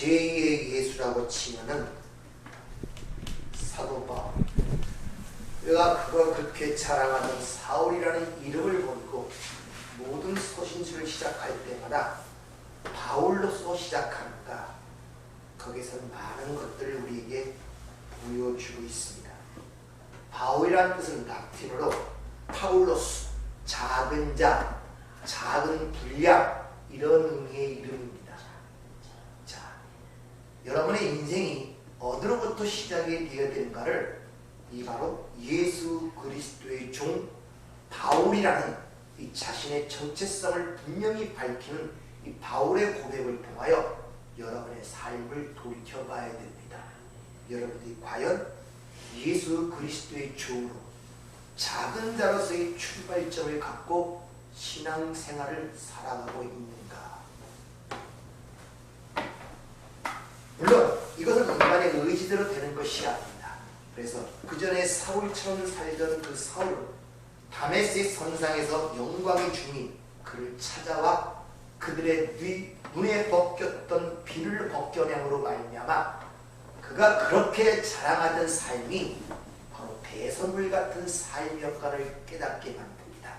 제2의 예수라고 치면은 사도 바울, 내가 그걸 그렇게 자랑하는 사울이라는 이름을 버리고 모든 서신서를 시작할 때마다 바울로서 시작하니까 거기서 많은 것들을 우리에게 보여주고 있습니다. 바울이라는 뜻은 라틴어로 파울로스, 작은 자, 작은 분량, 이런 의미의 이름입니다. 자, 여러분의 인생이 어디로부터 시작이 되어야 되는가를 이 바로 예수 그리스도의 종 바울이라는 이 자신의 정체성을 분명히 밝히는 이 바울의 고백을 통하여 여러분의 삶을 돌이켜봐야 됩니다. 여러분들이 과연 예수 그리스도의 종으로 작은 자로서의 출발점을 갖고 신앙생활을 살아가고 있는가? 물론 이것은 인간의 의지대로 되는 것이 아닙니다. 그래서 그 전에 사울처럼 살던 그 사울은 다메섹 선상에서 영광의 주님 그를 찾아와 그들의 눈에 벗겼던 비를 벗겨냄으로 말미암아 그가 그렇게 자랑하던 삶이 바로 배설물 같은 삶이었다를 깨닫게 만듭니다.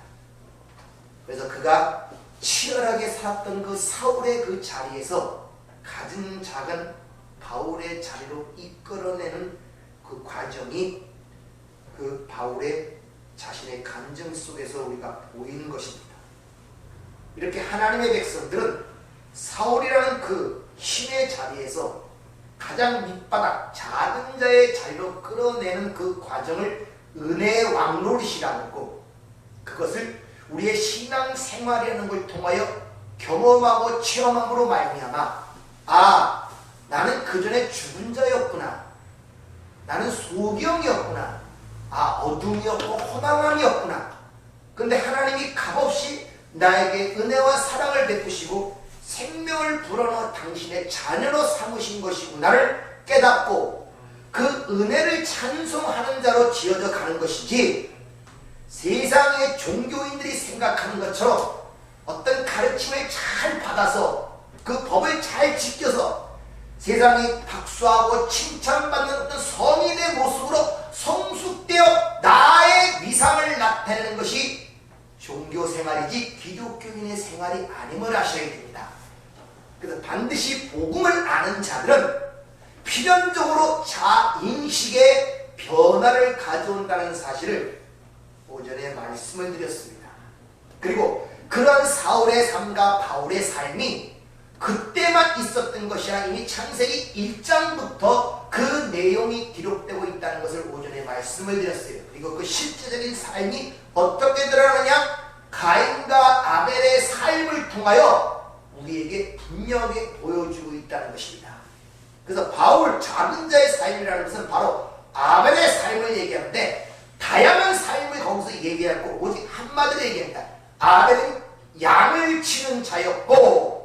그래서 그가 치열하게 살았던 그 사울의 그 자리에서 가진 작은 바울의 자리로 이끌어내는 그 과정이 그 바울의 자신의 감정 속에서 우리가 보이는 것입니다. 이렇게 하나님의 백성들은 사울이라는 그 힘의 자리에서 가장 밑바닥 작은 자의 자리로 끌어내는 그 과정을 은혜의 왕노릇이라고 하고 그것을 우리의 신앙생활이라는 걸 통하여 경험하고 체험함으로 말미암아 나는 그전에 죽은 자였구나, 나는 소경이었구나, 어둠이었고 허망함이었구나. 근데 하나님이 값없이 나에게 은혜와 사랑을 베푸시고 생명을 불어넣어 당신의 자녀로 삼으신 것이구나를 깨닫고 그 은혜를 찬송하는 자로 지어져 가는 것이지, 세상의 종교인들이 생각하는 것처럼 어떤 가르침을 잘 받아서 그 법을 잘 지켜서 세상이 박수하고 칭찬받는 어떤 성인의 모습으로 성숙되어 나의 위상을 나타내는 것이 종교 생활이지 기독교인의 생활이 아님을 아셔야 됩니다. 그래서 반드시 복음을 아는 자들은 필연적으로 자인식의 변화를 가져온다는 사실을 오전에 말씀을 드렸습니다. 그리고 그러한 사울의 삶과 바울의 삶이 그때만 있었던 것이 아니라 이미 창세기 1장부터 그 내용이 기록되고 있다는 것을 오전에 말씀을 드렸어요. 그리고 그 실제적인 삶이 어떻게 드러나느냐? 가인과 아벨의 삶을 통하여 우리에게 분명하게 보여주고 있다는 것입니다. 그래서 바울 작은 자의 삶이라는 것은 바로 아벨의 삶을 얘기하는데 다양한 삶을 거기서 얘기하고 오직 한마디로 얘기합니다. 아벨은 양을 치는 자였고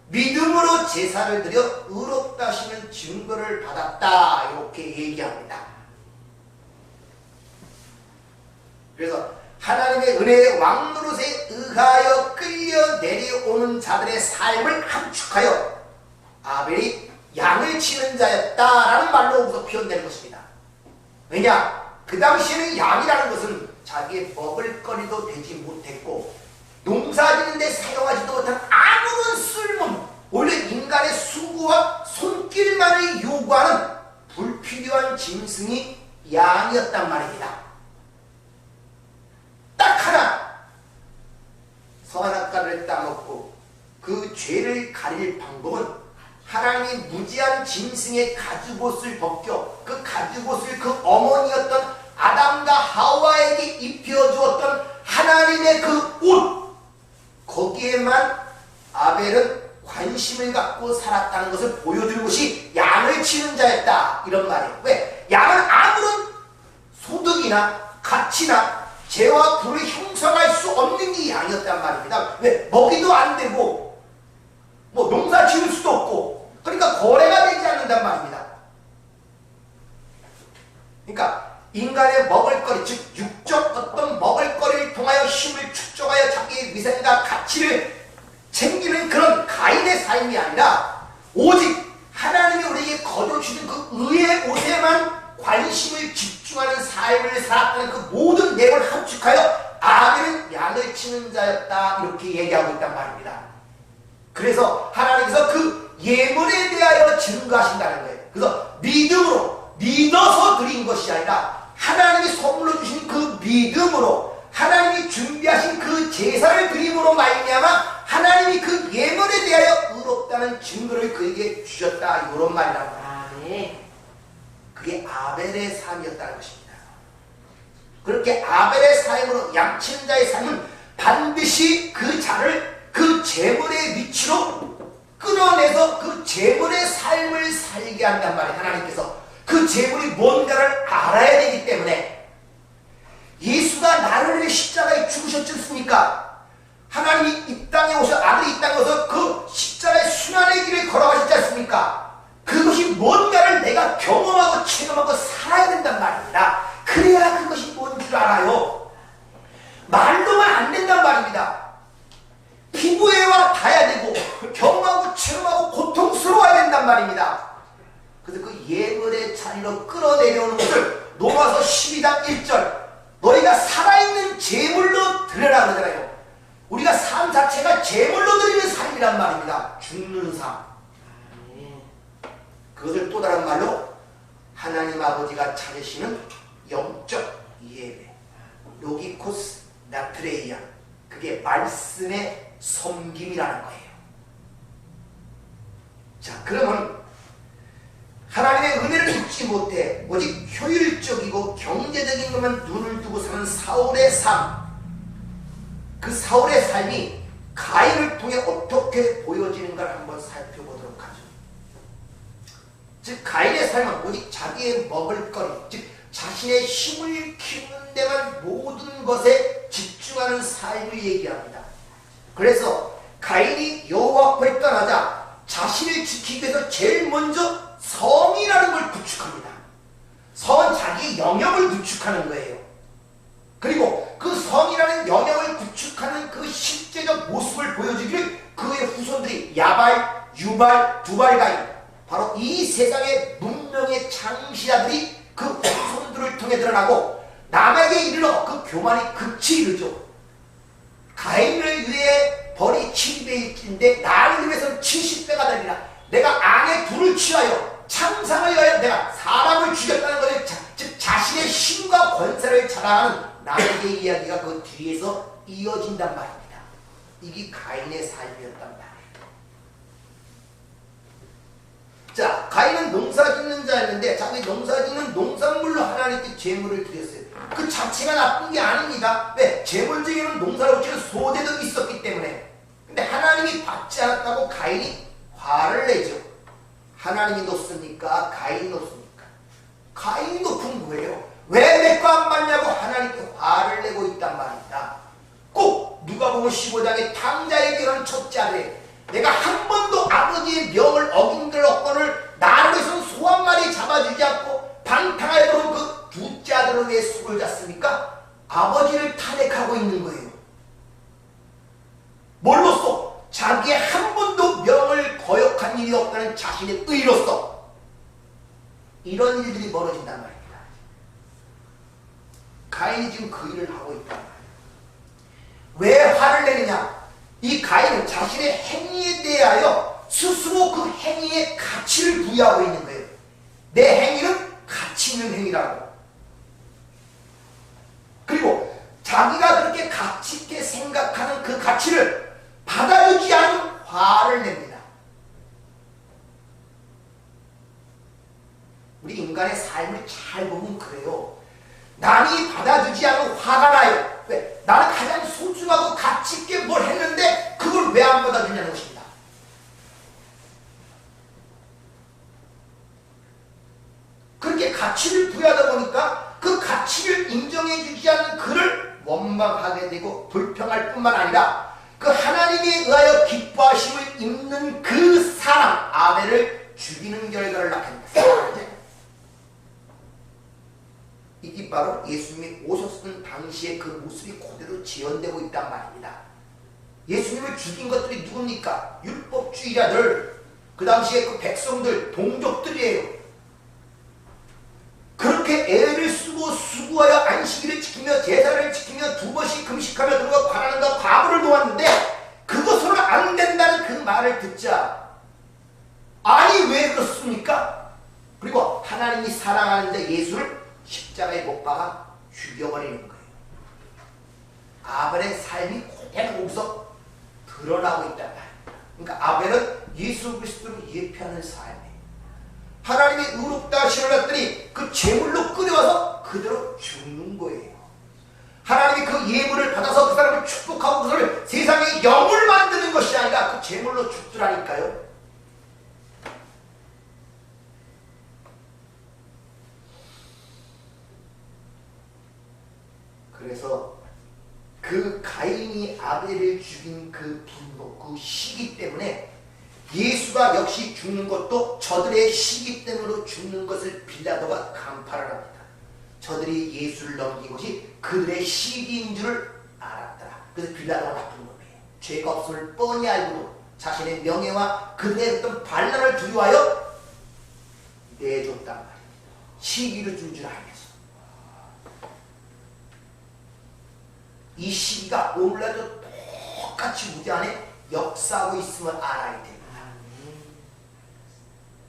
믿음으로 제사를 드려 의롭다 하시는 증거를 받았다, 이렇게 얘기합니다. 그래서 하나님의 은혜의 왕노릇에 의하여 끌려 내려오는 자들의 삶을 함축하여 아벨이 양을 치는 자였다라는 말로 우선 표현되는 것입니다. 왜냐? 그 당시에는 양이라는 것은 자기의 먹을거리도 되지 못했고 농사짓는 데 사용하지도 못한 아무런 쓸모는 오히려 인간의 수고와 손길만을 요구하는 불필요한 짐승이 양이었단 말입니다. 딱 하나 선악과를 따먹고 그 죄를 가릴 방법은 하나님이 무지한 짐승의 가죽옷을 벗겨 그 가죽옷을 그 어머니였던 아담과 하와에게 입혀주었던 하나님의 그 옷, 거기에만 아벨은 관심을 갖고 살았다는 것을 보여주는 것이 양을 치는 자였다, 이런 말이에요. 왜? 양은 아무런 소득이나 가치나 죄와 불을 형성할 수 없는 게 양이었단 말입니다. 왜? 먹이도 안 되고 뭐 농사 지을 수도 없고, 그러니까 거래가 되지 않는단 말입니다. 그러니까 인간의 먹을거리, 즉 육적 어떤 먹을거리를 통하여 힘을 축적하여 자기의 위생과 가치를 챙기는 그런 가인의 삶이 아니라 오직 하나님 살았다는 그 모든 내용을 함축하여 아벨은 양을 치는 자였다 이렇게 얘기하고 있단 말입니다. 그래서 하나님께서 그 예물에 대하여 증거하신다는 거예요. 그래서 믿음으로 믿어서 드린 것이 아니라 하나님이 선물로 주신 그 믿음으로 하나님이 준비하신 그 제사를 드림으로 말미암아 하나님이 그 예물에 대하여 의롭다는 증거를 그에게 주셨다 이런 말이란 말이에요. 그게 아벨의 삶이었다는 것입니다. 그렇게 아벨의 삶으로 양치는 자의 삶은 반드시 그 자를 그 제물의 위치로 끌어내서 그 제물의 삶을 살게 한단 말이에요. 하나님께서 그 제물이 뭔가를 알아야 되기 때문에 예수가 나를 위해 십자가에 죽으셨지 않습니까? 하나님이 이 땅에 오셔 아들이 이 땅에 오셔서 그 십자가의 순환의 길을 걸어가셨지 않습니까? 그것이 뭔가를 내가 경험하고 체험하고 살아야 된단 말입니다. 그래야 그것이 뭔지를 알아요. 말로만 안 된단 말입니다. 피부에와 닿아야 되고 경험하고 체험하고 고통스러워야 된단 말입니다. 그래서 그 예물의 자리로 끌어내려오는 것을 로마서 12장 1절 너희가 살아있는 제물로 드려라 그러잖아요. 우리가 삶 자체가 제물로 드리는 삶이란 말입니다. 죽는 삶. 그것을 또 다른 말로 하나님 아버지가 찾으시는 영적 예배 로기코스 나트레이아 그게 말씀의 섬김이라는 거예요. 자, 그러면 하나님의 은혜를 잊지 못해 오직 효율적이고 경제적인 것만 눈을 두고 사는 사울의 삶, 그 사울의 삶이 가인을 통해 어떻게 보여지는가를 한번 살펴보도록 하죠. 즉 가인의 삶은 오직 자기의 먹을거리, 즉 자신의 힘을 키우는 데만 모든 것에 집중하는 삶을 얘기합니다. 그래서 가인이 여호와 앞을 떠나자 자신을 지키기 위해서 제일 먼저 성이라는 걸 구축합니다. 성은 자기의 영역을 구축하는 거예요. 그리고 그 성이라는 영역을 구축하는 그 실제적 모습을 보여주기를 그의 후손들이 야발, 유발, 두발가인 바로 이 세상의 문명의 창시자들이 그 후손들을 통해 드러나고 남에게 이르러 그 교만이 극치 이르죠. 가인을 위해 벌이 70배일진데 나를 위해서는 70배가 되리라. 내가 아내 둘을 취하여 창상을 위하여 내가 사람을 죽였다는 것을 즉 자신의 힘과 권세를 자랑하는 나에게 이야기가 그 뒤에서 이어진단 말입니다. 이게 가인의 삶이었단 말이에요. 자, 가인은 농사짓는 자였는데 자기 농사짓는 농산물로 하나님께 제물을 드렸어요. 그 자체가 나쁜 게 아닙니다. 왜? 제물 중에는 농사를 지는 소대도 있었기 때문에. 근데 하나님이 받지 않았다고 가인이 화를 내죠. 하나님이 높습니까? 가인이 높습니까? 가인이 높은 거예요. 왜 내 거 안 받냐고 하나님께 화를 내고 있단 말입니다. 꼭 누가복음 15장의 탕자에게 이런 첫째 아들 내가 한 번도 아버지의 명을 어긴 들 없거늘 나를 위해서는 소 한 마리 잡아주지 않고 방탕하여 들어온 그 둘째 아들을 왜 속을 잤습니까? 아버지를 탄핵하고 있는 거예요. 뭘로써? 자기의 한 번도 명을 거역한 일이 없다는 자신의 의로서 이런 일들이 벌어진단 말입니다. 가인이 지금 그 일을 하고 있단 말이에요. 왜 화를 내느냐? 이 가인은 자신의 행위에 대하여 스스로 그 행위에 가치를 부여하고 있는 거예요. 내 행위는 가치 있는 행위라고. 그리고 자기가 그렇게 가치 있게 생각하는 그 가치를 받아주지 않은 화를 냅니다. 우리 인간의 삶을 잘 보면 그래요. 남이 받아주지 않은 화가 나요. 왜? 나는 가장 소중하고 가치 있게 뭘 했는데 그걸 왜 안 받아주냐는 것입니다. 그렇게 가치를 부여하다 보니까 그 가치를 인정해주지 않는 그를 원망하게 되고 불평할 뿐만 아니라 그 하나님에 의하여 기뻐하심을 입는 그 사람 아벨을 죽이는 결과를 낳습니다. 이게 바로 예수님이 오셨던 당시의 그 모습이 그대로 재현되고 있단 말입니다. 예수님을 죽인 것들이 누굽니까? 율법주의자들, 그 당시에 그 백성들, 동족들이에요. 그렇게 애를 쓰고 수고하여 없습니까? 그리고 하나님이 사랑하는데 예수를 십자가에 못 박아 죽여버리는 거예요. 아벨의 삶이 그대로 거기서 드러나고 있단 말이에요. 그러니까 아벨은 예수 그리스도를 예표하는 삶이에요. 하나님이 의롭다 하시려더니 그 제물로 끌어와서 그대로 죽는 거예요. 하나님이 그 예물을 받아서 그 사람을 축복하고 그것을 세상에 영을 만드는 것이 아니라 그 제물로 죽더라니까요. 그래서 그 가인이 아벨을 죽인 그 분노, 그 시기 때문에 예수가 역시 죽는 것도 저들의 시기 때문에 죽는 것을 빌라도가 간파를 합니다. 저들이 예수를 넘긴 것이 그들의 시기인 줄을 알았더라. 그래서 빌라도가 나쁜 놈이에요. 죄가 없음을 뻔히 알고도 자신의 명예와 그들의 어떤 반란을 두려워하여 내줬단 말이에요. 시기를 준 줄 알면서. 이 시기가 오늘날도 똑같이 우리 안에 역사하고 있음을 알아야 됩니다.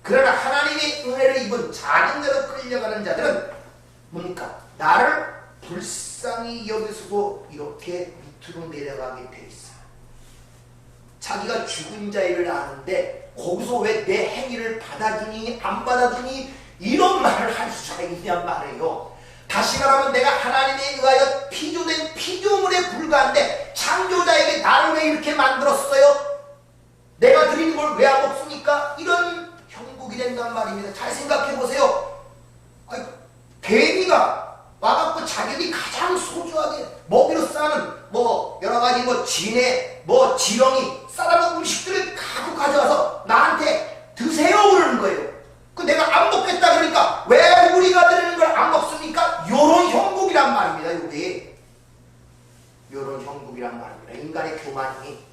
그러나 하나님의 은혜를 입은 작은 자로 끌려가는 자들은 뭡니까? 나를 불쌍히 여기서도 이렇게 밑으로 내려가게 돼 있어요. 자기가 죽은 자를 아는데 거기서 왜 내 행위를 받아주니 안 받아주니 이런 말을 할 수가 있냔 말이에요. 다시 말하면 내가 하나님에 의하여 피조된 피조물에 불과한데 창조자에게 나를 왜 이렇게 만들었어요? 내가 드리는 걸 왜 안 먹습니까? 이런 형국이 된단 말입니다. 잘 생각해 보세요. 개미가 와갖고 자기들이 가장 소중하게 먹이로 싸는 여러 가지 진해 지렁이 싸라는 음식들을 갖고 가져와서 나한테 드세요 그러는 거예요. 내가 안 먹겠다 그러니까 왜 우리가 드리는 걸 안 먹습니까? 요런 형국이란 말입니다. 요게 요런 형국이란 말입니다. 인간의 교만이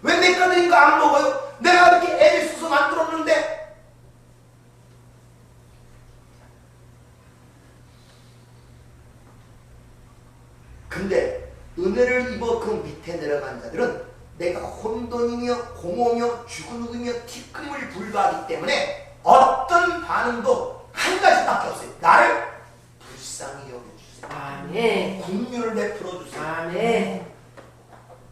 왜 내가 드린 거 안 먹어요? 내가 이렇게 애를 써서 만들었는데. 근데 은혜를 입어 그 밑에 내려간 자들은 내가 혼돈이며 공허며 죽은 흑이며 티끌임을 불과하기 때문에 어떤 반응도 한 가지밖에 없어요. 나를 불쌍히 여겨주세요. 아멘. 긍휼을 베풀어 주세요. 아멘.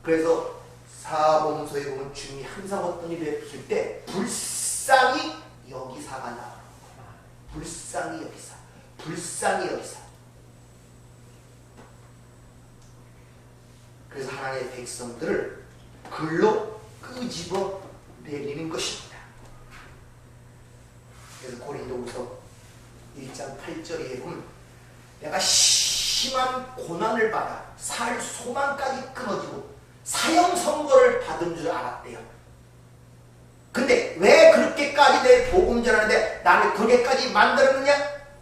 그래서 사복음서에 보면 주님이 항상 어떤 일을 베푸실 때 불쌍히 여기사가 나와요. 불쌍히 여기사, 불쌍히 여기사. 그래서 하나님의 백성들을 글로 끄집어 내리는 것입니다. 그래서 고린도후서 1장 8절에 보면 내가 심한 고난을 받아 살 소망까지 끊어지고 사형 선고를 받은 줄 알았대요. 근데 왜 그렇게까지 내 복음 전하는데 나를 그렇게까지 만들었느냐?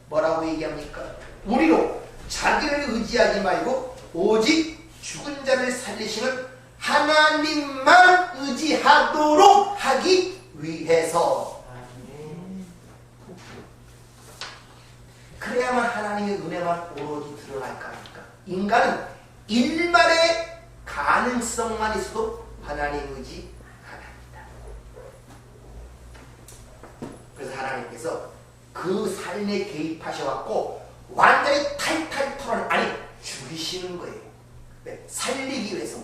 뭐라고 얘기합니까? 우리로 자기를 의지하지 말고 오직 죽은 자를 살리시는 하나님만 의지하도록 하기 위해서. 그래야만 하나님의 은혜만 오로지 드러날 거 아닙니까? 인간은 일말의 가능성만 있어도 하나님 의지 안 합니다. 그래서 하나님께서 그 삶에 개입하셔갖고 완전히 탈탈 털어내 죽이시는 거예요. 네, 살리기 위해서.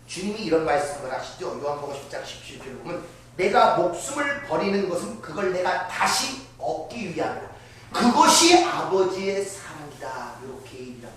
주님이 이런 말씀을 하시죠. 요한복음 10장 17절에 보면 내가 목숨을 버리는 것은 그걸 내가 다시 얻기 위함이라. 그것이 아버지의 사랑이다. 이렇게 얘기합니다.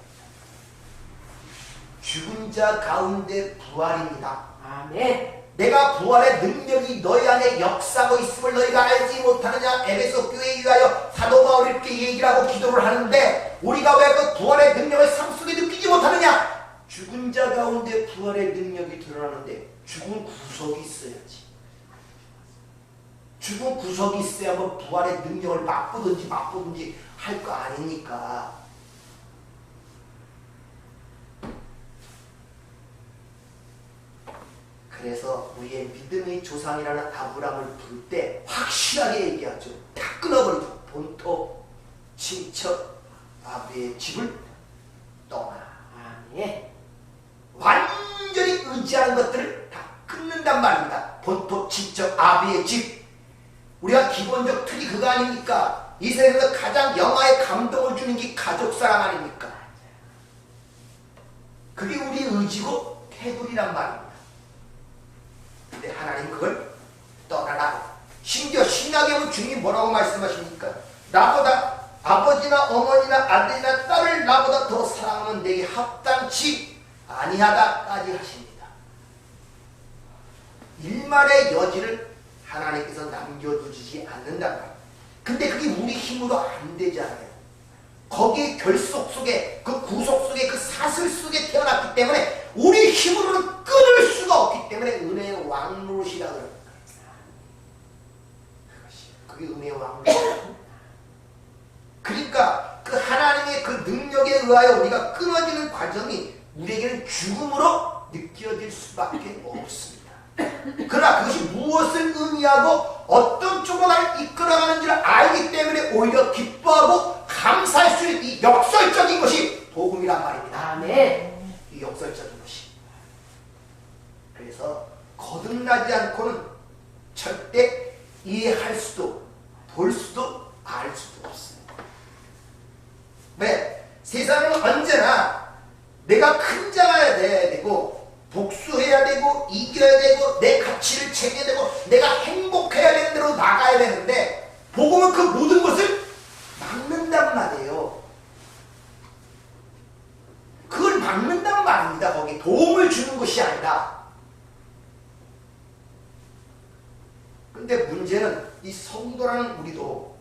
죽은 자 가운데 부활입니다. 아멘. 내가 부활의 능력이 너희 안에 역사하고 있음을 너희가 알지 못하느냐. 에베소 교회에 위하여 사도 바울이 이렇게 얘기를 하고 기도를 하는데 우리가 왜 그 부활의 능력을 삶 속에 느끼지 못하느냐. 죽은 자 가운데 부활의 능력이 드러나는데 죽은 구석이 있어야지. 죽은 구석이 있어야 뭐 부활의 능력을 맛보든지 할 거 아닙니까? 그래서 우리의 믿음의 조상이라는 아브라함을 부를 때 확실하게 얘기하죠. 다 끊어버리죠. 본토, 친척, 아버지의 집을 떠나. 아멘. 완전히 의지하는 것들을 다 끊는단 말입니다. 본토, 친척, 아비의 집. 우리가 기본적 틀이 그거 아닙니까? 이 세상에서 가장 영화에 감동을 주는 게 가족사랑 아닙니까? 그게 우리 의지고 태도리란 말입니다. 근데 하나님 그걸 떠나라고. 심지어 신약에 보면 주님이 뭐라고 말씀하십니까? 나보다 아버지나 어머니나 아들이나 딸을 나보다 더 사랑하면 내게 합당치 아니하다까지 하십니다. 일말의 여지를 하나님께서 남겨두지 않는단 말이에요. 근데 그게 우리 힘으로 안 되잖아요. 거기에 결속 속에, 그 구속 속에, 그 사슬 속에 태어났기 때문에 우리 힘으로는 끊을 수가 없기 때문에 은혜의 왕노릇이라 그럽니다. 그게 은혜의 왕노릇. 그러니까 그 하나님의 그 능력에 의하여 우리가 끊어지는 과정이 우리에게는 죽음으로 느껴질 수밖에 없습니다. 그러나 그것이 무엇을 의미하고 어떤 쪽으로 나를 이끌어가는지를 알기 때문에 오히려 기뻐하고 감사할 수 있는 이 역설적인 것이 복음이란 말입니다. 아멘. 이 역설적인 것이. 그래서 거듭나지 않고는 절대 이해할 수도 볼 수도 알 수도 없습니다. 왜? 세상은 언제나 내가 큰 자가 돼야 되고 복수해야 되고 이겨야 되고 내 가치를 챙겨야 되고 내가 행복해야 되는 대로 나가야 되는데 복음은 그 모든 것을 막는단 말이에요. 그걸 막는단 말입니다. 거기 도움을 주는 것이 아니라. 근데 문제는 이 성도라는 우리도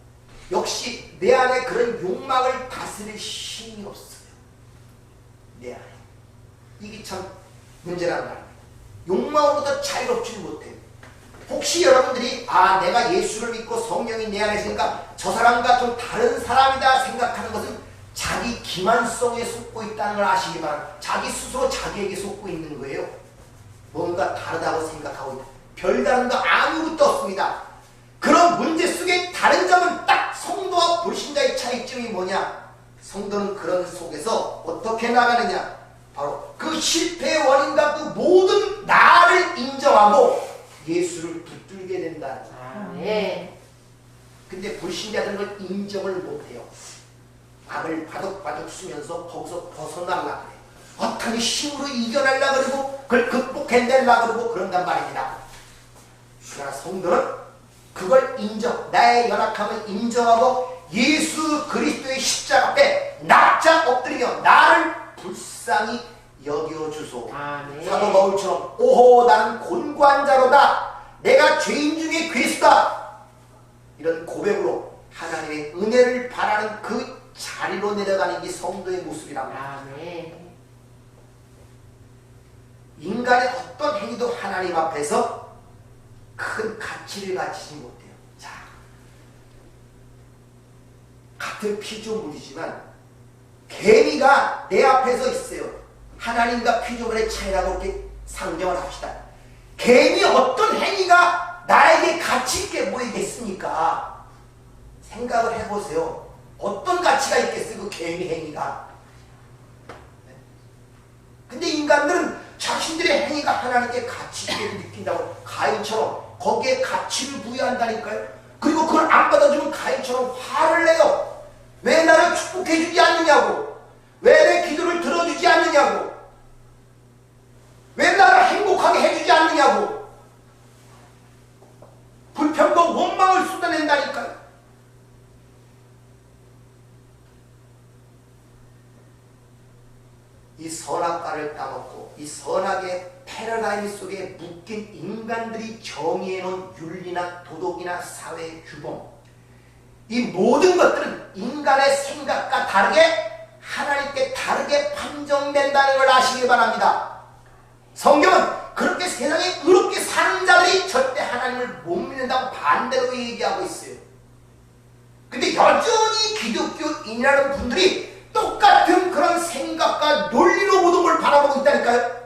역시 내 안에 그런 욕망을 다스릴 힘이 없어요. 내 안에. 이게 참 문제란 말이에요. 욕망으로부터 자유롭지 못해요. 혹시 여러분들이 내가 예수를 믿고 성령이 내 안에 있으니까 저 사람과 좀 다른 사람이다 생각하는 것은 자기 기만성에 속고 있다는 걸 아시기 바랍니다. 자기 스스로 자기에게 속고 있는 거예요. 뭔가 다르다고 생각하고 있다. 별다른 거 아무것도 없습니다. 그런 문제 속에 다른 점은 딱 성도와 불신자의 차이점이 뭐냐? 성도는 그런 속에서 어떻게 나가느냐? 바로 그 실패의 원인과 그 모든 나를 인정하고 예수를 붙들게 된다는 거예요. 아멘. 근데 불신자들은 걸 인정을 못해요. 악을 바둑바둑 쓰면서 거기서 벗어나려고 해요. 어떻게 힘으로 이겨내려고 그러고 그걸 극복해내려고 그러고 그런단 말입니다. 그러나 성도는 그걸 나의 연약함을 인정하고 예수 그리스도의 십자가 앞에 납작 엎드리며 나를 불쌍히 여겨주소. 아멘. 사도 바울처럼 오호 나는 곤고한 자로다. 내가 죄인 중에 괴수다. 이런 고백으로 하나님의 은혜를 바라는 그 자리로 내려가는 게 성도의 모습이라고 합니다. 아멘. 인간의 어떤 행위도 하나님 앞에서 큰 가치를 가지지 못해요. 자, 같은 피조물이지만 개미가 내 앞에서 있어요. 하나님과 피조물의 차이라고 이렇게 상정을 합시다. 개미 어떤 행위가 나에게 가치 있게 보이겠습니까? 생각을 해보세요. 어떤 가치가 있겠어요? 그 개미 행위가. 근데 인간들은 자신들의 행위가 하나님께 가치 있게 느낀다고 가인처럼 거기에 가치를 부여한다니까요. 그리고 그걸 안 받아주면 가인처럼 화를 내요. 왜 나를 축복해주지 않느냐고. 왜 내 기도를 들어주지 않느냐고. 왜 나를 행복하게 해주지 않느냐고. 불평과 원망을 쏟아낸다니까요. 이 선악과를 따먹고 이 선악의 패러다임 속에 묶인 인간들이 정의해놓은 윤리나 도덕이나 사회 규범, 이 모든 것들은 인간의 생각과 다르게 하나님께 다르게 판정된다는 걸 아시기 바랍니다. 성경은 그렇게 세상에 의롭게 사는 자들이 절대 하나님을 못 믿는다고 반대로 얘기하고 있어요. 근데 여전히 기독교인이라는 분들이 똑같은 그런 생각과 논리로 모든 걸 바라보고 있다니까요.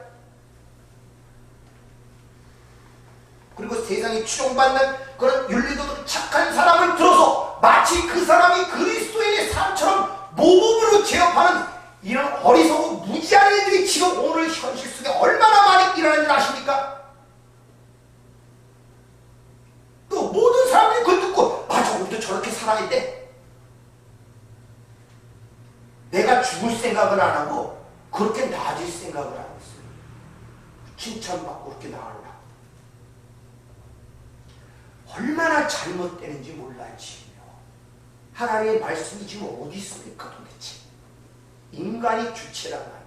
그리고 세상에 추종받는 그런 윤리도덕 착한 사람을 들어서 마치 그 사람이 그리스도인의 삶처럼 모범으로 제압하는 이런 어리석고 무지한 일들이 지금 오늘 현실 속에 얼마나 많이 일어나는 줄 아십니까? 또 모든 사람들이 그걸 듣고 살아야 돼. 내가 죽을 생각은 안 하고 그렇게 나아질 생각을 하고 있어요. 칭찬받고 그렇게 나으려고. 얼마나 잘못되는지 몰라지요. 하나님의 말씀이 지금 어디 있습니까 도대체. 인간이 주체란 말입니다.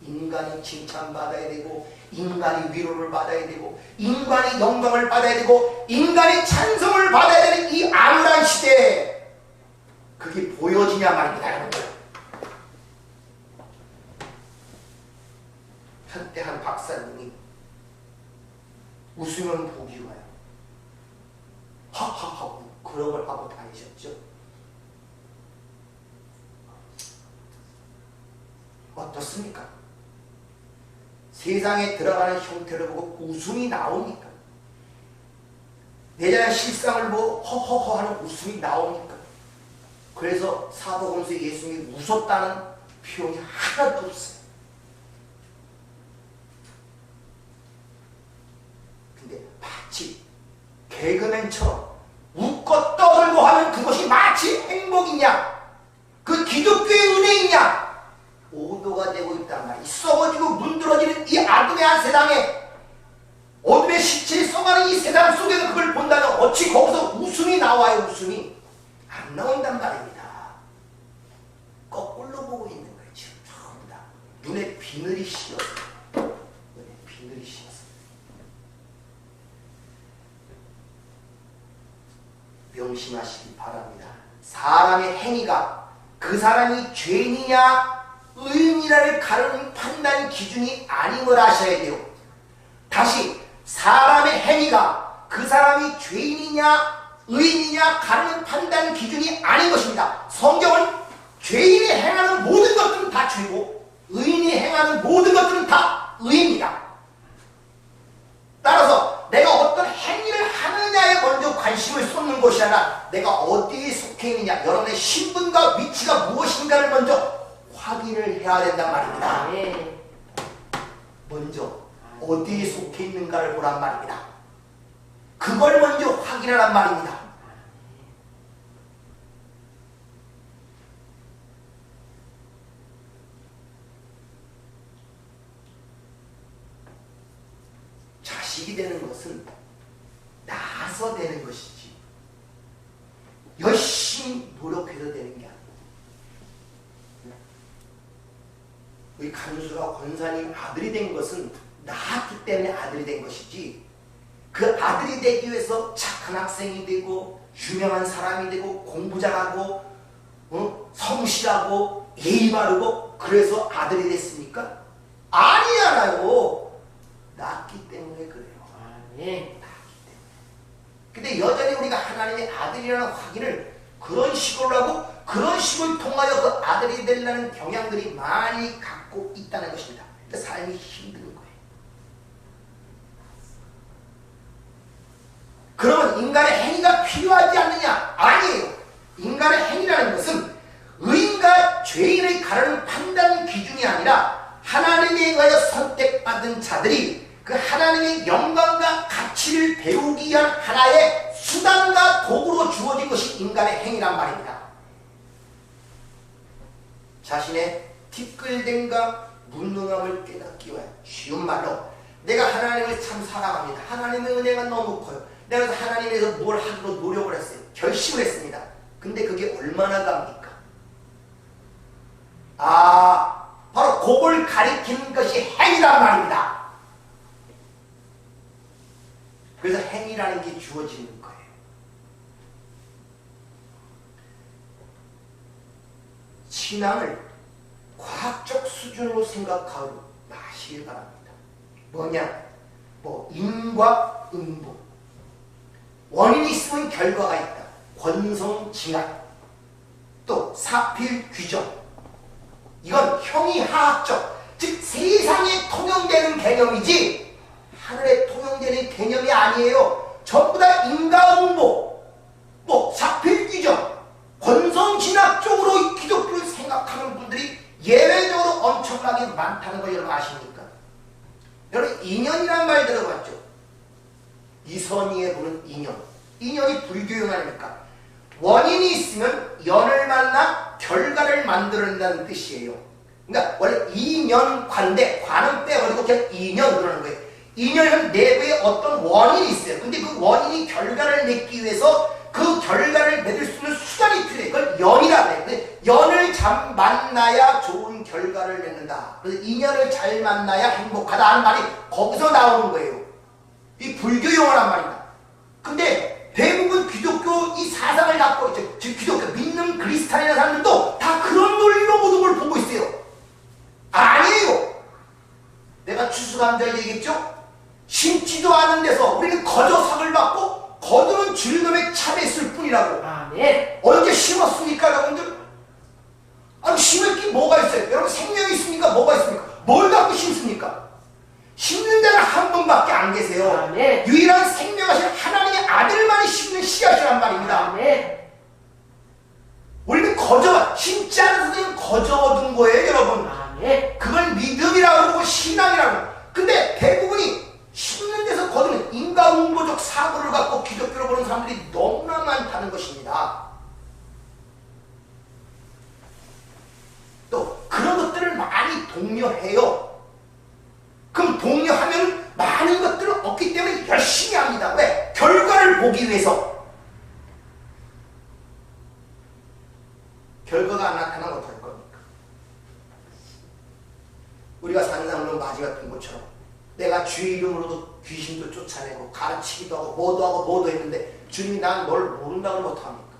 인간이 칭찬받아야 되고 인간이 위로를 받아야 되고 인간이 영광을 받아야 되고 인간이 찬송을 받아야 되는 이 암울한 시대에 그게 보여지냐 말입니다. 여러분들. 한때 한 박사님이 웃으면 복이 와요. 하하하 그런 걸 하고 다니셨죠. 어떻습니까? 세상에 들어가는 형태를 보고 웃음이 나옵니까? 내 자신의 실상을 보고 허허허 하는 웃음이 나옵니까? 그래서 사도행전에 예수님이 웃었다는 표현이 하나도 없어요. 근데 마치 개그맨처럼 웃고 떠들고 하면 그것이 마치 행복이냐? 그 기독교의 은혜이냐? 오도가 되고 있단 말이야. 썩어지고 문드러지는 이 아담의 세상에 어둠의 시체에 썩어가는 이 세상 속에서 그걸 본다면 어찌 거기서 웃음이 나와요. 웃음이 안 나온단 말입니다. 거꾸로 보고 있는 거예요. 지금 전부 다 눈에 비늘이 씌었어요. 눈에 비늘이 씌었어요. 명심하시기 바랍니다. 사람의 행위가 그 사람이 죄인이냐 의인이라를 가르는 판단 기준이 아님을 아셔야 돼요. 다시 사람의 행위가 그 사람이 죄인이냐 의인이냐 가르는 판단 기준이 아닌 것입니다. 성경은 죄인이 행하는 모든 것들은 다 죄고 의인이 행하는 모든 것들은 다 의입니다. 따라서 내가 어떤 행위를 하느냐에 먼저 관심을 쏟는 것이 아니라 내가 어디에 속해 있느냐, 여러분의 신분과 위치가 무엇인가를 먼저 확인을 해야 된단 말입니다. 네. 먼저 어디에 속해 있는가를 보란 말입니다. 그걸 먼저 확인하란 말입니다. 자식이 되는 것은 나서 되는 것이지 열심히 노력해서 되는 게 아니에요. 우리 간수가 권사님 아들이 된 것은 낳았기 때문에 아들이 된 것이지 그 아들이 되기 위해서 착한 학생이 되고 유명한 사람이 되고 공부 잘하고 성실하고 예의 바르고 그래서 아들이 됐습니까? 아니잖아요. 낳았기 때문에 그래요. 네. 낳았기 때문에. 근데 여전히 우리가 하나님의 아들이라는 확인을 그런 식으로 하고 그런 식을 통하여 그 아들이 되려는 경향들이 많이 갖고 있다는 것입니다. 그러니까 삶이 힘든 거예요. 그러면 인간의 행위가 필요하지 않느냐? 아니에요. 인간의 행위라는 것은 의인과 죄인을 가르는 판단 기준이 아니라 하나님에 의하여 선택받은 자들이 그 하나님의 영광과 가치를 배우기 위한 하나의 수단과 도구로 주어진 것이 인간의 행위란 말입니다. 자신의 티끌됨과 무능함을 깨닫기 위해 쉬운 말로 내가 하나님을 참 사랑합니다. 하나님의 은혜가 너무 커요. 내가 하나님에서 뭘 하기로 노력을 했어요. 결심을 했습니다. 근데 그게 얼마나 갑니까? 바로 그걸 가리키는 것이 행위란 말입니다. 그래서 행위라는 게 주어지는 거예요. 신앙을 과학적 수준으로 생각하고 마시길 바랍니다. 뭐냐? 인과 응보. 원인이 있으면 결과가 있다. 권성징악. 또 사필 규정. 이건 형이하학적, 즉 세상에 통용되는 개념이지 하늘에 통용되는 개념이 아니에요. 전부 다 인과응보, 사필 규정, 권성징악적으로 기독교를 생각하는 분들이 예외적으로 엄청나게 많다는 걸 여러분 아십니까? 여러분 인연이란 말 들어봤죠? 이선희의 부른 인연. 인연이 불교용 아닙니까? 원인이 있으면 연을 만나 결과를 만들어낸다는 뜻이에요. 그러니까 원래 인연관대, 관은 빼버리고 그냥 인연 그러는 거예요. 인연은 내부에 어떤 원인이 있어요. 근데 그 원인이 결과를 맺기 위해서 그 결과를 맺을 수 있는 수단이 필요해. 그걸 연이라고 해요. 근데 연을 잘 만나야 좋은 결과를 맺는다. 그래서 인연을 잘 만나야 행복하다는 말이 거기서 나오는 거예요. 이 불교 용어란 말입니다. 근데 대부분 기독교 이 사상을 갖고 있죠. 즉 기독교 믿는 그리스도인이라는 사람들도 다 그런 논리로 모든 걸 보고 있어요. 아니에요. 내가 추수감사를 얘기했죠. 심지도 않은 데서 우리는 거저 상을 받고 거두는 주님의 참했을 뿐이라고. 아멘. 언제 심었습니까 여러분들? 아니 심을 게 뭐가 있어요? 여러분 생명이 있습니까? 뭐가 있습니까? 뭘 갖고 심습니까? 심는 데는 한 분밖에 안 계세요. 아멘. 유일한 생명하신 하나님의 아들만이 심는 씨앗이란 말입니다. 아멘. 우리는 거저 심지 않은 선생님 거저 얻은 거예요 여러분. 아멘. 그걸 믿음이라고 그러고 신앙이라고 그러고. 근데 대부분이 심는 데서 거두는 인과응보적 사고를 갖고 기독교로 보는 사람들이 너무나 많다는 것입니다. 또 그런 것들을 많이 독려해요. 그럼 독려하면 많은 것들을 얻기 때문에 열심히 합니다. 왜? 결과를 보기 위해서. 결과가 안 나타나면 어떨 겁니까? 우리가 사는 삶은 마지 같은 것처럼 내가 주의 이름으로도 귀신도 쫓아내고 가르치기도 하고 뭐도 했는데 주님이 난 널 모른다고 못합니까?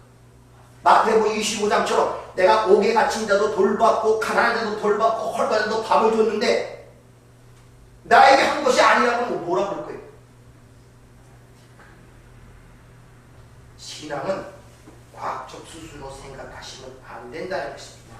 마태복음 25장처럼 내가 옥에 갇힌 자도 돌봤고 가난한 자도 돌봤고 헐가한 자도 밥을 줬는데 나에게 한 것이 아니라고 뭐라 그럴 거예요? 신앙은 과학적 수준으로 생각하시면 안 된다는 것입니다.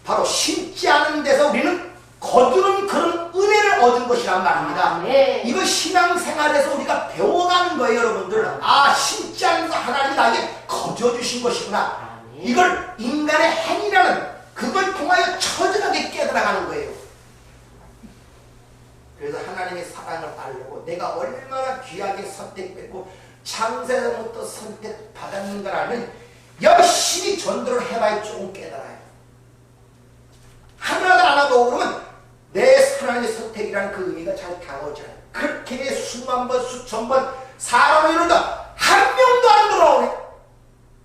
바로 심지 않은 데서 우리는 거두는 그런 은혜를 얻은 것이란 말입니다. 아멘. 이거 신앙생활에서 우리가 배워가는 거예요 여러분들. 아 심지 않은 데서 하나님이 나에게 거저주신 것이구나. 아멘. 이걸 인간의 행위라는 그걸 통하여 처절하게 깨달아가는 거예요. 그래서 하나님의 사랑을 알고 내가 얼마나 귀하게 선택됐고 창세전부터 선택받았는가를 열심히 전도를 해봐야 조금 깨달아요. 하나도 안 하고 그러면 내 하나님의 선택이라는 그 의미가 잘 다가오지 않아요. 그렇게 수만 번 수천 번 사람을 이루다 한 명도 안 돌아오네.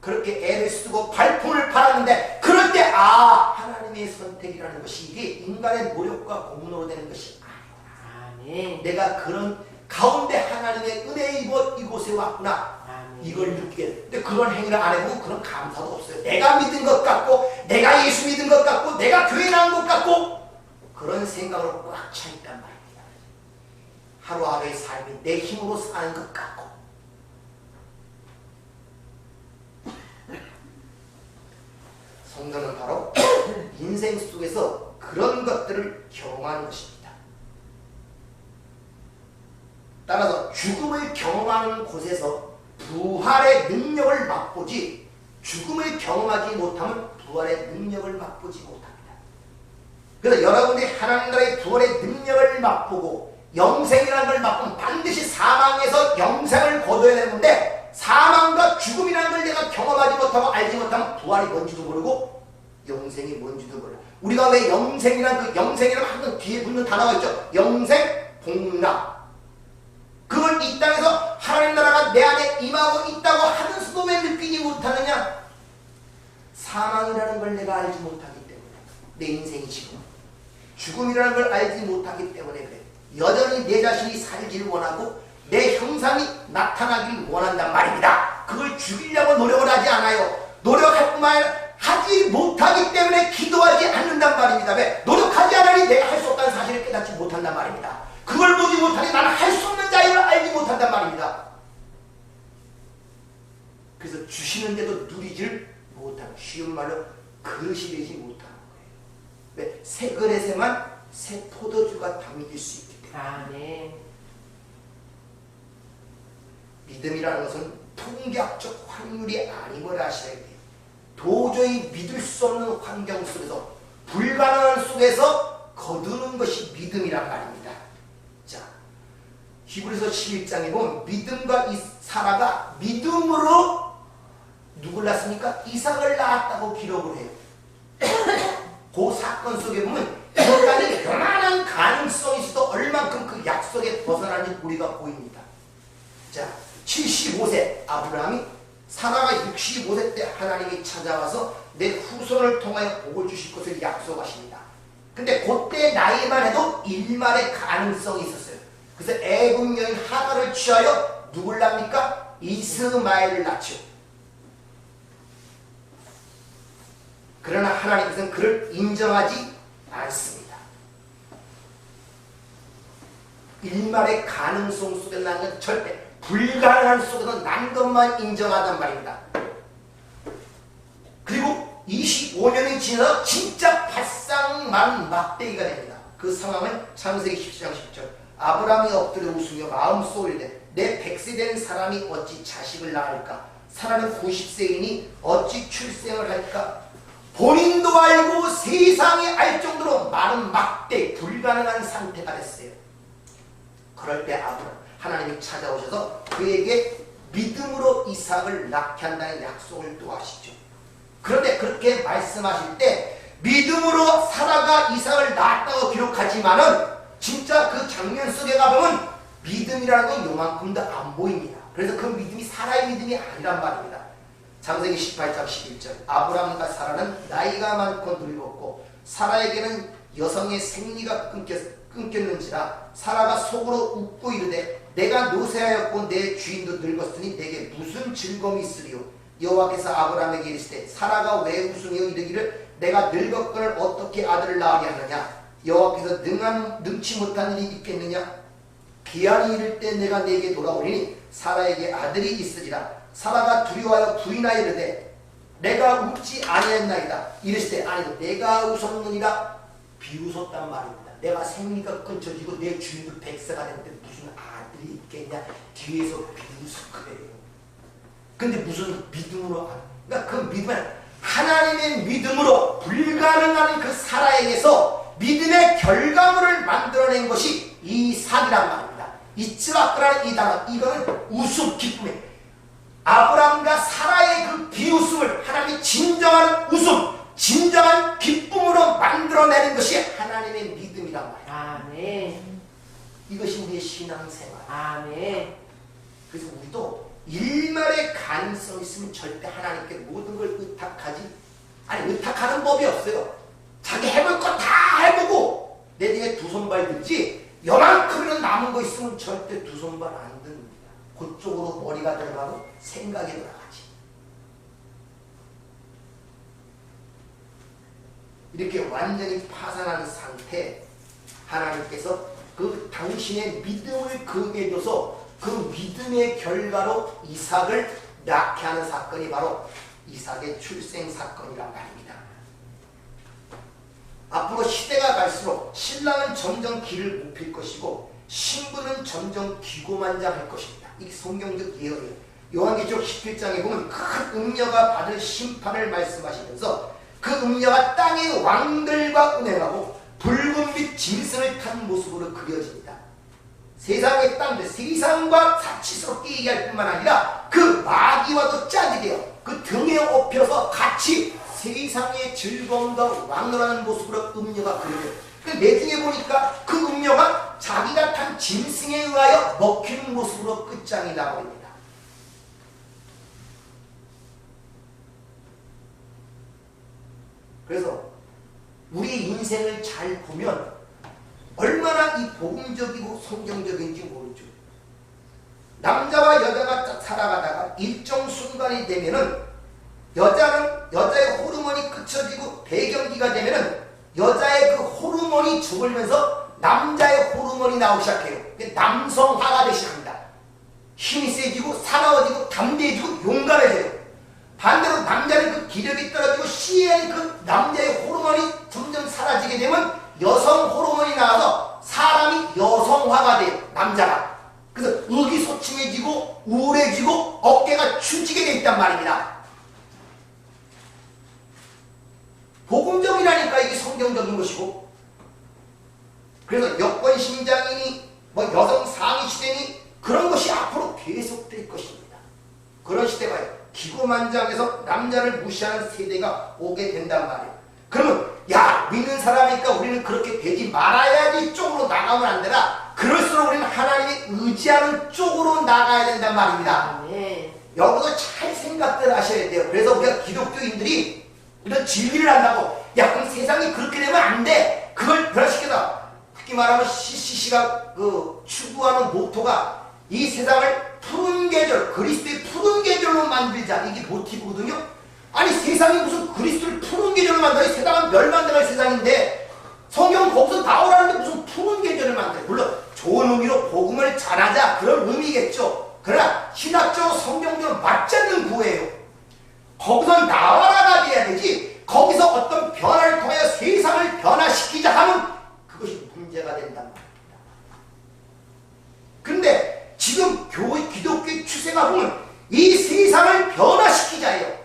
그렇게 애를 쓰고 발품을 팔았는데 그럴 때 아 하나님의 선택이라는 것이 이게 인간의 노력과 공로로 되는 것이 아니구나. 아멘. 내가 그런 가운데 하나님의 은혜에 입어 이곳에 왔구나. 아멘. 이걸 느끼게 돼. 근데 그런 행위를 안 해보면 그런 감사도 없어요. 내가 믿은 것 같고 내가 예수 믿은 것 같고 내가 교회 나온 것 같고 그런 생각으로 꽉 차 있단 말입니다. 하루하루의 삶이 내 힘으로 사는 것 같고 성도는 바로 인생 속에서 그런 것들을 경험하는 것입니다. 따라서 죽음을 경험하는 곳에서 부활의 능력을 맛보지 죽음을 경험하지 못하면 부활의 능력을 맛보지 못합니다. 그래서 여러분들이 하나님 나라의 부활의 능력을 맛보고 영생이라는 걸 맛보면 반드시 사망에서 영생을 거둬야 되는데 사망과 죽음이라는 걸 내가 경험하지 못하고 알지 못하면 부활이 뭔지도 모르고 영생이 뭔지도 몰라. 우리가 왜 영생이라는 그 영생이라는 항상 뒤에 붙는 단어가 있죠. 영생, 복락. 그걸 이 땅에서 하나님 나라가 내 안에 임하고 있다고 하면서도 왜 느끼지 못하느냐? 사망이라는 걸 내가 알지 못하기 때문에 내 인생이 지금 죽음이라는 걸 알지 못하기 때문에 그래. 여전히 내 자신이 살기를 원하고 내 형상이 나타나길 원한단 말입니다. 그걸 죽이려고 노력을 하지 않아요. 노력할 뿐만 아니라 하지 못하기 때문에 기도하지 않는단 말입니다. 왜? 노력하지 않으니 내가 할 수 없다는 사실을 깨닫지 못한단 말입니다. 그걸 보지 못하니 나는 할 수 없는 자임을 알지 못한단 말입니다. 그래서 주시는데도 누리지를 못하는, 쉬운 말로 그릇이 되지 못하는 거예요. 왜? 새 그릇에만 새 포도주가 담길 수 있기 때문에. 아멘. 믿음이라는 것은 통계학적 확률이 아님을 아셔야 돼요. 도저히 믿을 수 없는 환경 속에서 불가능한 속에서 거두는 것이 믿음이란 말입니다. 자, 히브리서 11장에 보면 믿음과 사라가 믿음으로 누굴 낳습니까? 이삭을 낳았다고 기록을 해요. 그 사건 속에 보면 인간이 요만한 가능성이 있어도 얼만큼 그 약속에 벗어나는지 우리가 보입니다. 자, 75세 아브라함이 사라가 65세 때 하나님이 찾아와서 내 후손을 통하여 복을 주실 것을 약속하십니다. 근데 그때 나이만 해도 일말의 가능성이 있었어요. 그래서 애굽 여인 하가를 취하여 누굴 낳습니까? 이스마엘을 낳죠. 그러나 하나님께서는 그를 인정하지 않습니다. 일말의 가능성 속에 나는 절대 불가능한 속에서 난 것만 인정하단 말입니다. 그리고 25년이 지나서 진짜 발상만 막대기가 됩니다. 그 상황은 창세기 17장 10절 아브라함이 엎드려 웃으며 마음속에 이르되 내 100세 된 사람이 어찌 자식을 낳을까? 사라는 90세이니 어찌 출생을 할까? 본인도 알고 세상이 알 정도로 많은 막대 불가능한 상태가 됐어요. 그럴 때 하나님이 찾아오셔서 그에게 믿음으로 이삭을 낳게 한다는 약속을 또 하시죠. 그런데 그렇게 말씀하실 때 믿음으로 사라가 이삭을 낳았다고 기록하지만은 진짜 그 장면 속에 가보면 믿음이라는 건 요만큼도 안 보입니다. 그래서 그 믿음이 사라의 믿음이 아니란 말입니다. 창세기 18장 11절 아브라함과 사라는 나이가 많고 늙었고 사라에게는 여성의 생리가 끊겼는지라 사라가 속으로 웃고 이르되 내가 노쇠하였고 내 주인도 늙었으니 내게 무슨 즐거움이 있으리요. 여호와께서 아브라함에게 이르시되 사라가 왜 웃으며 이르기를 내가 늙었거늘 어떻게 아들을 낳으려 하느냐. 여호와께서 능치 못한 일이 있겠느냐. 기한이 이를 때 내가 네게 돌아오리니 사라에게 아들이 있으리라. 사라가 두려워하여 부인하여 이르되 내가 웃지 아니했나이다. 이르시되 아니 내가 웃었느니라. 비웃었단 말입니다. 내가 생리가 끊쳐지고 내 주인도 100세가 됐는데 무슨 아들이 있겠냐. 뒤에서 비웃을 거예요. 근데 무슨 믿음으로 그러니까 그 믿음은 하나님의 믿음으로 불가능한 그 사라에게서 믿음의 결과물을 만들어낸 것이 이삭이란 말입니다. 이츠바크라는 이 단어 이거는 웃음 기쁨이에요. 아브라함과 사라의 그 비웃음을 하나님이 진정한 웃음, 진정한 기쁨으로 만들어내는 것이 하나님의 믿음이란 말이에요. 아멘. 이것이 우리의 신앙생활. 아멘. 그래서 우리도 일말의 가능성이 있으면 절대 하나님께 모든 걸 의탁하는 법이 없어요. 자기 해볼 거 다 해보고 내 등에 두 손발 들지 요만큼이라도 남은 거 있으면 절대 두 손발 안 듭니다. 그쪽으로 머리가 들어가고 생각이 돌아가지. 이렇게 완전히 파산한 상태 하나님께서 그 당신의 믿음을 그에게 줘서 그 믿음의 결과로 이삭을 낳게 하는 사건이 바로 이삭의 출생 사건이란 말입니다. 앞으로 시대가 갈수록 신랑은 점점 길을 못 필 것이고 신부는 점점 기고만장할 것입니다. 이게 성경적 예언이에요. 요한계시록 17장에 보면 큰 음녀가 받을 심판을 말씀하시면서 그 음녀가 땅의 왕들과 운행하고 붉은 빛 짐승을 탄 모습으로 그려집니다. 세상의 땅들 세상과 사치스럽게 얘기할 뿐만 아니라 그 마귀와도 짝이 되어 그 등에 업혀서 같이 세상의 즐거움과 왕노라는 모습으로 음녀가 그려져요. 내중에 보니까 그 음녀가 자기가 탄 짐승에 의하여 먹히는 모습으로 끝장이 나버립니다. 그래서 우리 인생을 잘 보면 얼마나 이 복음적이고 성경적인지 모르죠. 남자와 여자가 살아가다가 일정 순간이 되면은 여자의 호르몬이 그쳐지고 배경기가 되면은 여자의 그 호르몬이 죽으면서 남자의 호르몬이 나오기 시작해요. 남성화가 되기 시작합니다. 힘이 세지고 사나워지고 담대해지고 용감해져요. 반대로 남자는 그 기력이 떨어지고 시에는 그 남자의 호르몬이 점점 사라지게 되면 여성 호르몬이 나와서 사람이 여성화가 돼요. 남자가. 그래서 의기소침해지고 우울해지고 어깨가 추지게 돼 있단 말입니다. 복음적이라니까 이게 성경적인 것이고. 그래서 여권 신장이니 뭐 여성 상위 시대니 그런 것이 앞으로 계속될 것입니다. 그런 시대가 기고만장해서 남자를 무시하는 세대가 오게 된단 말이에요. 그러면 야 믿는 사람이니까 우리는 그렇게 되지 말아야지 쪽으로 나가면 안 되나? 그럴수록 우리는 하나님이 의지하는 쪽으로 나가야 된단 말입니다. 아멘. 여기서 잘 생각들 하셔야 돼요. 그래서 우리가 기독교인들이 이런 진리를 한다고 야 그럼 세상이 그렇게 되면 안 돼. 그걸 변화시켜서 특히 말하면 CCC가 추구하는 모토가 이 세상을 푸른 계절, 그리스도의 푸른 계절로 만들자. 이게 모티브거든요. 아니 세상이 무슨 그리스도를 푸른 계절로 만들어? 세상은 멸망당할 세상인데 성경 거기서 나오라는데 무슨 푸른 계절을 만들어? 물론 좋은 의미로 복음을 전하자 그런 의미겠죠. 그러나 신학적으로 성경적으로 맞지 않는 구애예요. 거기서 나와라가 돼야 되지 거기서 어떤 변화를 통하여 세상을 변화시키자 하면 그것이 문제가 된단 말입니다. 근데 지금 기독교의 추세가 보면 이 세상을 변화시키자예요.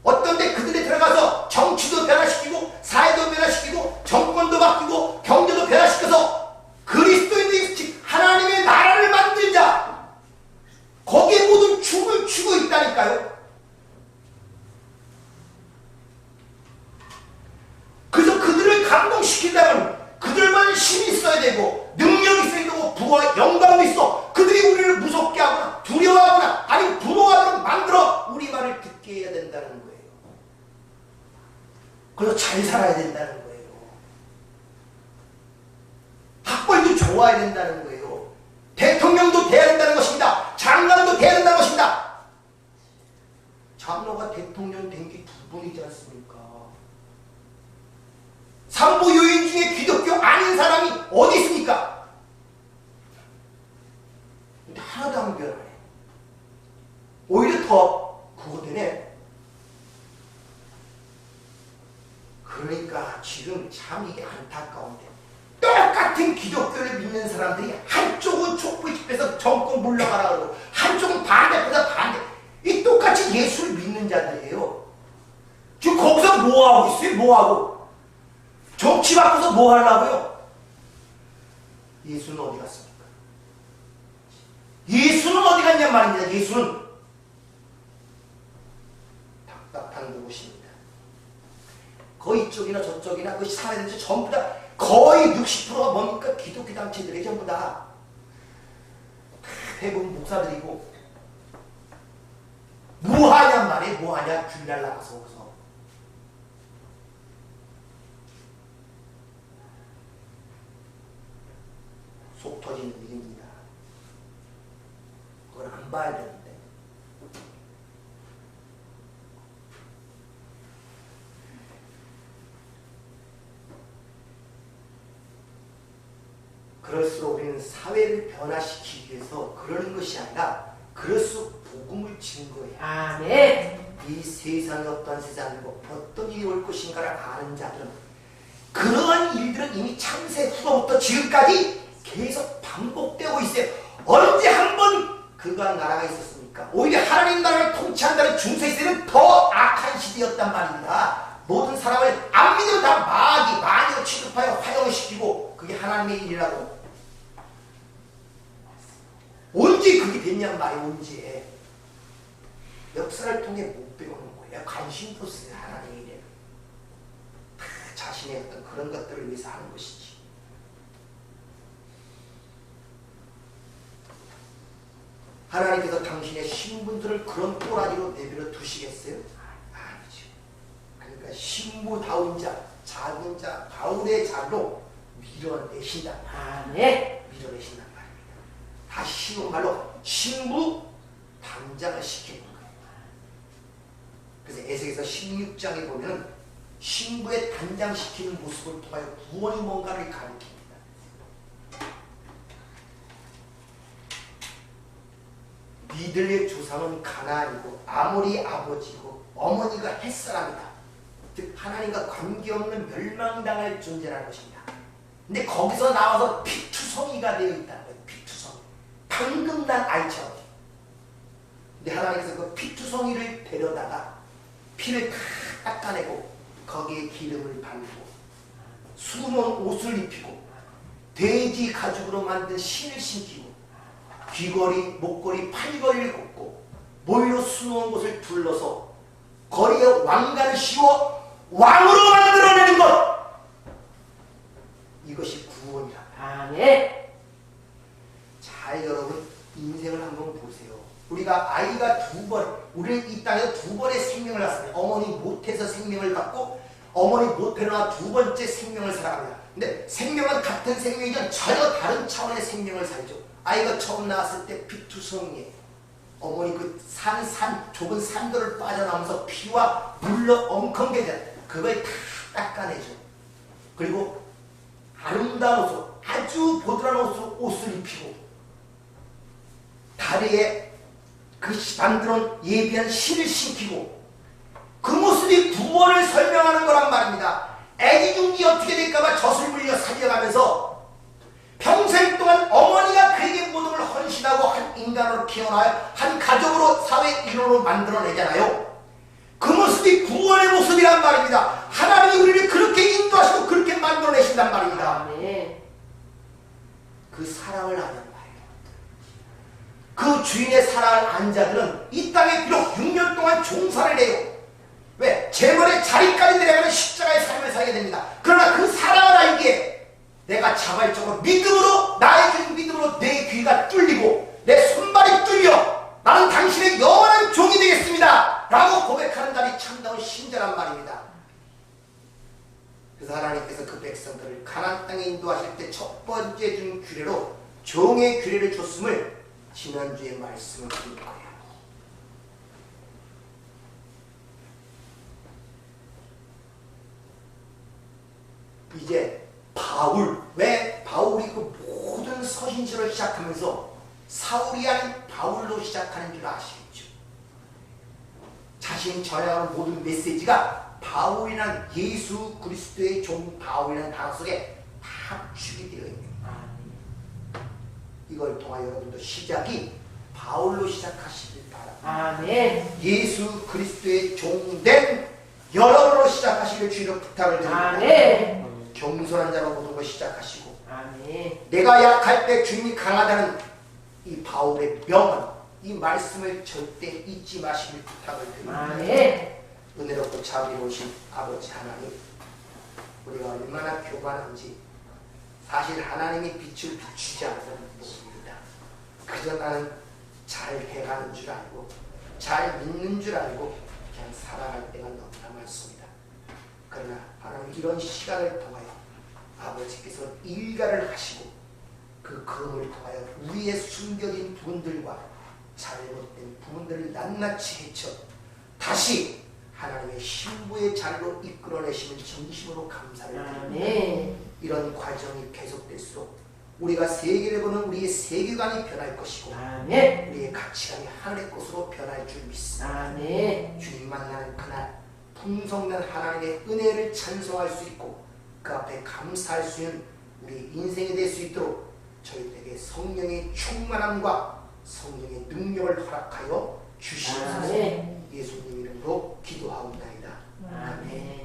어떤 데 그들이 들어가서 정치도 변화시키고 사회도 변화시키고 정권도 바뀌고 경제도 변화시켜서 그리스도인들이 하나님의 나라를 만들자. 거기에 모든 춤을 추고 있다니까요. 그래서 그들을 감동시킨다면 그들만 힘이 있어야 되고 능력이 있어야 되고 부와 영광도 있어. 그들이 우리를 무섭게 하거나 두려워하거나 아니면 부러워하도록 만들어 우리 말을 듣게 해야 된다는 거예요. 그래서 잘 살아야 된다는 거예요. 학벌도 좋아야 된다는 거예요. 대통령도 돼야 된다는 것입니다. 장관도 돼야 된다는 것입니다. 장로가 대통령 된 게 두 분이지 않습니까? 삼부 요인 중에 기독교 아닌 사람이 어디 있습니까? 근데 하나도 안 변하네. 오히려 더 그거 되네. 그러니까 지금 참 이게 안타까운데 똑같은 기독교를 믿는 사람들이 한쪽은 촛불 집회에서 정권 물러가라 그러고 한쪽은 반대편에서 반대. 이 똑같이 예수를 믿는 자들이에요. 지금 거기서 뭐하고 있어요? 뭐하고? 정치 바꿔서 뭐 하려고요? 예수는 어디 갔습니까? 예수는 어디 갔냔 말입니다. 예수는 답답한 그곳입니다. 거의 이쪽이나 저쪽이나 그 사회들 전부 다 거의 60%가 뭡니까? 기독교 단체들이 전부 다 대부분 목사들이고 뭐하냔 말이에요. 뭐하냐? 주일날 나가서 거기서 속 터지는 일입니다. 그건 안 봐야 되는데. 그럴수록 우리는 사회를 변화시키기 위해서 그러는 것이 아니라 그럴수록 복음을 증거해야 아멘. 이 세상이 어떤 세상이고 어떤 일이 올 것인가를 아는 자들은 그러한 일들은 이미 창세 후로부터 지금까지 계속 반복되고 있어요. 언제 한 번 그가 나라가 있었습니까? 오히려 하나님 나라를 통치한다는 중세시대는 더 악한 시대였단 말입니다. 모든 사람을 안 믿으면 다 마귀로 취급하여 화형을 시키고 그게 하나님의 일이라고. 언제 그게 됐냔 말이에요. 언제. 역사를 통해 못 배우는 거예요. 관심도 없어요. 하나님의 일에. 다 자신의 어떤 그런 것들을 위해서 하는 것이지. 하나님께서 당신의 신분들을 그런 꼬라지로 내버려 두시겠어요? 아니죠. 그러니까 신부다운 자, 작은 자, 바울의 자로 밀어내신다. 아멘. 밀어내신단 말입니다. 다시 쉬운 말로 신부 단장을 시키는 거예요. 그래서 에스겔서 16장에 보면 신부의 단장시키는 모습을 통하여 구원이 뭔가를 가리킵니다. 니들의 조상은 가나안이고 아모리 아버지고 어머니가 햇사람이다. 즉 하나님과 관계없는 멸망당할 존재라는 것입니다. 근데 거기서 나와서 피투성이가 되어 있다는 거예요. 피투성이. 방금 난 아이처럼. 근데 하나님께서 그 피투성이를 데려다가 피를 다 닦아내고 거기에 기름을 바르고 수놓은 옷을 입히고 돼지 가죽으로 만든 신을 신기고 귀걸이, 목걸이, 팔걸이를 꽂고 모이로 수놓은 곳을 둘러서 거리에 왕관을 씌워 왕으로 만들어내는 것, 이것이 구원이라. 아멘. 잘 여러분 인생을 한번 보세요. 우리가 아이가 우리는 이 땅에서 두 번의 생명을 낳습니다. 어머니 못해서 생명을 갖고 어머니 못해 나와 두 번째 생명을 살아갑니다. 근데 생명은 같은 생명이지만 전혀 다른 차원의 생명을 살죠. 아이가 처음 나왔을 때 피투성이에요. 어머니 그 좁은 산도를 빠져나오면서 피와 물로 엉컹대잖아요. 그걸 다 닦아내죠. 그리고 아름다운 옷, 아주 보드라운 옷을 입히고 다리에 그 만들어놓은 예비한 실을 신기고, 그 모습이 구원을 설명하는 거란 말입니다. 애기중지 어떻게 될까봐 젖을 물려 살려가면서 평생 동안 어머니가 그에게 모든 걸 헌신하고 한 인간으로 키워나요. 한 가족으로 사회 일원으로 만들어내잖아요. 그 모습이 구원의 모습이란 말입니다. 하나님이 우리를 그렇게 인도하시고 그렇게 만들어내신단 말입니다. 아멘. 그 사랑을 아는 말이에요. 그 주인의 사랑을 안 자들은 이 땅에 비록 6년 동안 종사를 해요. 왜? 재물의 자리까지 내려가는 십자가의 삶을 살게 됩니다. 그러나 그 사랑을 알기에 내가 자발적으로 믿음으로, 나의 주인 믿음으로 내 귀가 뚫리고 내 손발이 뚫려 나는 당신의 영원한 종이 되겠습니다 라고 고백하는 자리 참다운 신자란 말입니다. 그래서 하나님께서 그 백성들을 가나안 땅에 인도하실 때 첫 번째 준 규례로 종의 규례를 줬음을 지난주에 말씀을 드린 거예요. 이제 왜 바울이 그 모든 서신서를 시작하면서 사울이 아닌 바울로 시작하는 줄 아시겠죠? 자신이 전하는 모든 메시지가 바울이란 예수 그리스도의 종 바울이라는 단어 속에 다 합축이 되어 있는 거예요. 이걸 통하여 여러분도 시작이 바울로 시작하시길 바랍니다. 아멘. 예수 그리스도의 종된 여러분으로 시작하시길 주의로 부탁을 드립니다. 아멘. 겸손한 자로 모든 걸 시작하시고, 아멘. 내가 약할 때 주님이 강하다는 이 바울의 명언, 이 말씀을 절대 잊지 마시길 부탁을 드립니다. 아멘. 은혜롭고 자비로우신 아버지 하나님, 우리가 얼마나 교만한지 사실 하나님이 빛을 비추지 않는 모습입니다. 그저 나는 잘 해가는 줄 알고 잘 믿는 줄 알고 그냥 살아갈 때가 너무나 많습니다. 그러나 하나님 이런 시간을 통하여 아버지께서 일가를 하시고 그 검을 통하여 우리의 숨겨진 부분들과 잘못된 부분들을 낱낱이 헤쳐 다시 하나님의 신부의 자리로 이끌어내시는 진심으로 감사를 드립니다. 아멘. 이런 과정이 계속될수록 우리가 세계를 보는 우리의 세계관이 변할 것이고, 아멘. 우리의 가치관이 하늘의 것으로 변할 줄 믿습니다. 아멘. 주님 만나는 그날 풍성난 하나님의 은혜를 찬송할 수 있고 그 앞에 감사할 수 있는 우리 인생이 될 수 있도록 저희들에게 성령의 충만함과 성령의 능력을 허락하여 주시옵소서. 아멘. 예수님 이름으로 기도하옵나이다. 아멘.